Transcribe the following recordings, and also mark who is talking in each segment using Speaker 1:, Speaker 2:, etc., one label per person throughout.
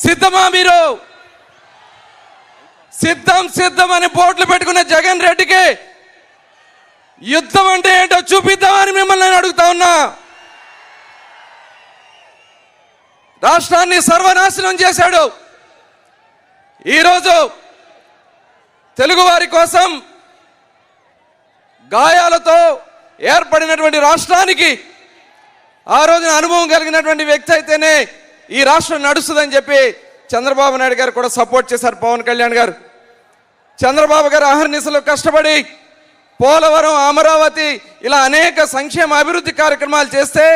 Speaker 1: సిద్ధమా మీరు? సిద్ధం అని బోట్లు పెట్టుకున్న జగన్ రెడ్డికి యుద్ధం అంటే ఏంటో చూపిద్దామని మిమ్మల్ని నేను అడుగుతా ఉన్నా. రాష్ట్రాన్ని సర్వనాశనం చేశాడు. ఈరోజు తెలుగువారి కోసం గాయాలతో ఏర్పడినటువంటి రాష్ట్రానికి ఆ రోజున అనుభవం కలిగినటువంటి వ్యక్తి అయితేనే ఈ రాష్ట్రం నడుస్తుందని చెప్పి చంద్రబాబు నాయుడు గారు కూడా సపోర్ట్ చేశారు. పవన్ కళ్యాణ్ గారు, చంద్రబాబు గారు అహర్నిశలు కష్టపడి పోలవరం, అమరావతి ఇలా అనేక సంక్షేమ అభివృద్ధి కార్యక్రమాలు చేస్తే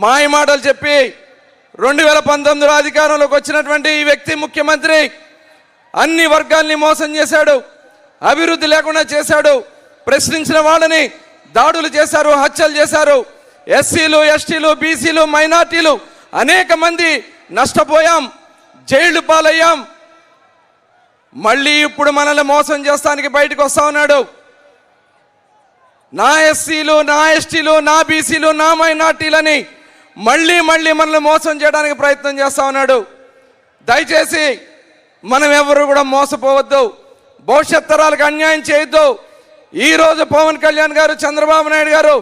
Speaker 1: మాయ మాటలు చెప్పి 2019లో అధికారంలోకి వచ్చినటువంటి ఈ వ్యక్తి ముఖ్యమంత్రి అన్ని వర్గాల్ని మోసం చేశాడు, అభివృద్ధి లేకుండా చేశాడు. ప్రశ్నించిన వాళ్ళని దాడులు చేశారు, హత్యలు చేశారు. ఎస్సీలు, ఎస్టీలు, బీసీలు, మైనార్టీలు అనేక మంది నష్టపోయాం, జైళ్లు పాలయ్యాం. మళ్ళీ ఇప్పుడు మనల్ని మోసం చేస్తానికి బయటకు వస్తా ఉన్నాడు. నా ఎస్సీలు, నా ఎస్టీలు, నా బీసీలు, నా మైనార్టీలని మళ్ళీ మనల్ని మోసం చేయడానికి ప్రయత్నం చేస్తా ఉన్నాడు. దయచేసి మనం ఎవరు కూడా మోసపోవద్దు, భవిష్యత్ తరాలకు అన్యాయం చేయొద్దు. ఈరోజు పవన్ కళ్యాణ్ గారు, చంద్రబాబు నాయుడు గారు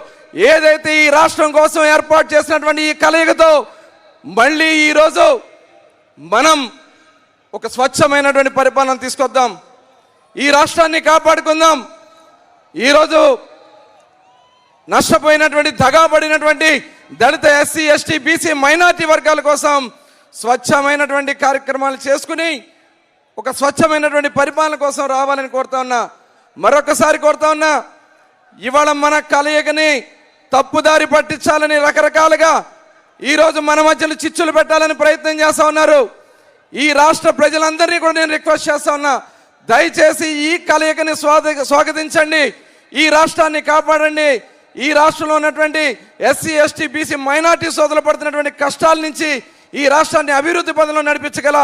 Speaker 1: ఏదైతే ఈ రాష్ట్రం కోసం ఏర్పాటు చేసినటువంటి ఈ కలయికతో మళ్ళీ ఈరోజు మనం ఒక స్వచ్ఛమైనటువంటి పరిపాలన తీసుకొద్దాం, ఈ రాష్ట్రాన్ని కాపాడుకుందాం. ఈరోజు నష్టపోయినటువంటి, దగాబడినటువంటి దళిత, ఎస్సీ, ఎస్టీ, బీసీ, మైనార్టీ వర్గాల కోసం స్వచ్ఛమైనటువంటి కార్యక్రమాలు చేసుకుని ఒక స్వచ్ఛమైనటువంటి పరిపాలన కోసం రావాలని కోరుతా ఉన్నా. మరొకసారి కోరుతా ఉన్నా, ఇవాళ మన కలయికని తప్పుదారి పట్టించాలని రకరకాలుగా ఈరోజు మన మధ్యలో చిచ్చులు పెట్టాలని ప్రయత్నం చేస్తా ఉన్నారు. ఈ రాష్ట్ర ప్రజలందరినీ కూడా నేను రిక్వెస్ట్ చేస్తా ఉన్నా, దయచేసి ఈ కలయికని స్వాగతించండి, ఈ రాష్ట్రాన్ని కాపాడండి. ఈ రాష్ట్రంలో ఉన్నటువంటి ఎస్సీ, ఎస్టీ, బీసీ, మైనార్టీ సోదరులు పడుతున్నటువంటి కష్టాల నుంచి ఈ రాష్ట్రాన్ని అభివృద్ధి పదంలో నడిపించగల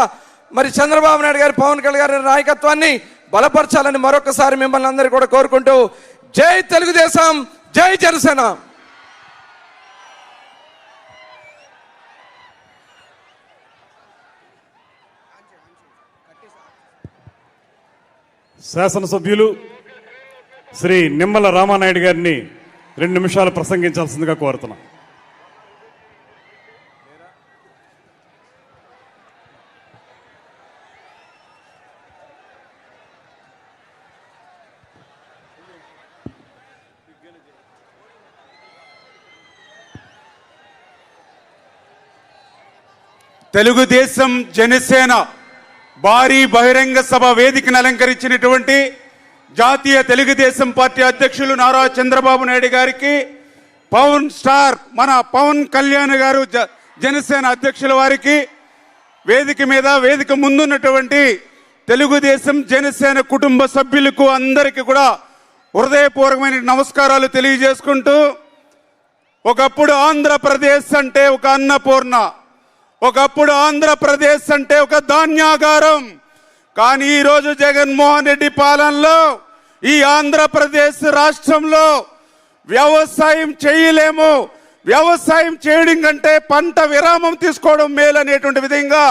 Speaker 1: మరి చంద్రబాబు నాయుడు గారి, పవన్ కళ్యాణ్ గారి నాయకత్వాన్ని బలపరచాలని మరొకసారి మిమ్మల్ని అందరూ కూడా కోరుకుంటూ, జై తెలుగుదేశం, జై జనసేన.
Speaker 2: శాసనసభ్యులు శ్రీ నిమ్మల రామానాయుడు గారిని 2 నిమిషాలు ప్రసంగించాల్సిందిగా కోరుతున్నా.
Speaker 3: తెలుగుదేశం జనసేన భారీ బహిరంగ సభ వేదికను అలంకరించినటువంటి జాతీయ తెలుగుదేశం పార్టీ అధ్యక్షులు నారా చంద్రబాబు నాయుడు గారికి, పవన్ స్టార్ మన పవన్ కళ్యాణ్ గారు జనసేన అధ్యక్షుల వారికి, వేదిక ముందున్నటువంటి తెలుగుదేశం జనసేన కుటుంబ సభ్యులకు అందరికీ కూడా హృదయపూర్వకమైన నమస్కారాలు తెలియజేసుకుంటూ, ఒకప్పుడు ఆంధ్రప్రదేశ్ అంటే ఒక అన్నపూర్ణ, ఒకప్పుడు ఆంధ్రప్రదేశ్ అంటే ఒక ధాన్యాగారం. కానీ ఈరోజు జగన్మోహన్ రెడ్డి పాలనలో ఈ ఆంధ్రప్రదేశ్ రాష్ట్రంలో వ్యవసాయం చేయలేము, వ్యవసాయం చేయడం కంటే పంట విరామం తీసుకోవడం మేలు అనేటువంటి విధంగా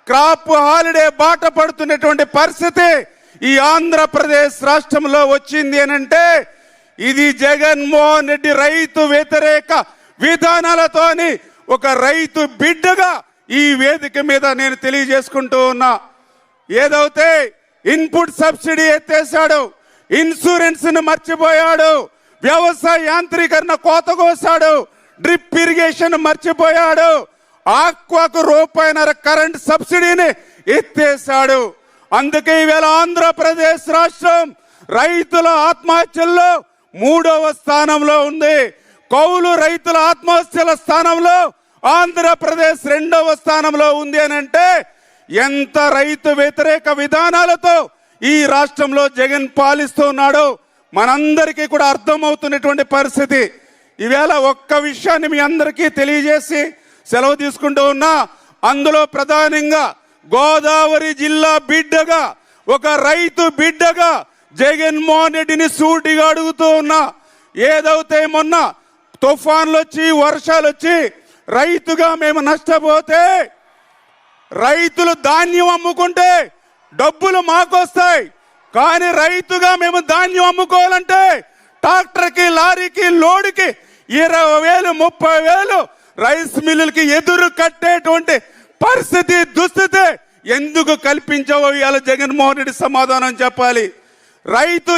Speaker 3: క్రాప్ హాలిడే బాట పడుతున్నటువంటి పరిస్థితి ఈ ఆంధ్రప్రదేశ్ రాష్ట్రంలో వచ్చింది అనంటే ఇది జగన్మోహన్ రెడ్డి రైతు వ్యతిరేక విధానాలతోని ఒక రైతు బిడ్డగా ఈ వేదిక మీద నేను తెలియజేసుకుంటూ ఉన్నా. ఏదైతే ఇన్పుట్ సబ్సిడీ ఎత్తేసాడు, ఇన్సూరెన్స్ ను మర్చిపోయాడు, వ్యవసాయ యాంత్రీకరణ కోత కోసాడు, డ్రిప్ ఇరిగేషన్ మర్చిపోయాడు, ఆక్వాకు ₹1.5 కరెంట్ సబ్సిడీని ఎత్తేసాడు. అందుకే ఈవేళ ఆంధ్రప్రదేశ్ రాష్ట్రం రైతుల ఆత్మహత్యల్లో 3వ స్థానంలో ఉంది. కౌలు రైతుల ఆత్మహత్యల స్థానంలో ఆంధ్రప్రదేశ్ 2వ స్థానంలో ఉంది అని అంటే ఎంత రైతు వ్యతిరేక విధానాలతో ఈ రాష్ట్రంలో జగన్ పాలిస్తున్నాడో మనందరికీ కూడా అర్థమవుతున్నటువంటి పరిస్థితి. ఈవేళ ఒక్క విషయాన్ని మీ అందరికీ తెలియజేసి సెలవు తీసుకుంటూ ఉన్నా. అందులో ప్రధానంగా గోదావరి జిల్లా బిడ్డగా, ఒక రైతు బిడ్డగా జగన్మోహన్ రెడ్డిని సూటిగా అడుగుతూ ఉన్నా. ఏదైతే మొన్న తుఫాన్లు వచ్చి, వర్షాలు వచ్చి రైతుగా మేము నష్టపోతే రైతులు ధాన్యం అమ్ముకుంటే డబ్బులు మాకొస్తాయి, కానీ రైతుగా మేము ధాన్యం అమ్ముకోవాలంటే ట్రాక్టర్కి, లారీకి, లోడుకి 20,000, 30,000 రైస్ మిల్లులకి ఎదురు కట్టేటువంటి పరిస్థితి, దుస్థితి ఎందుకు కల్పించావో ఇవాళ జగన్మోహన్ రెడ్డి సమాధానం చెప్పాలి. రైతు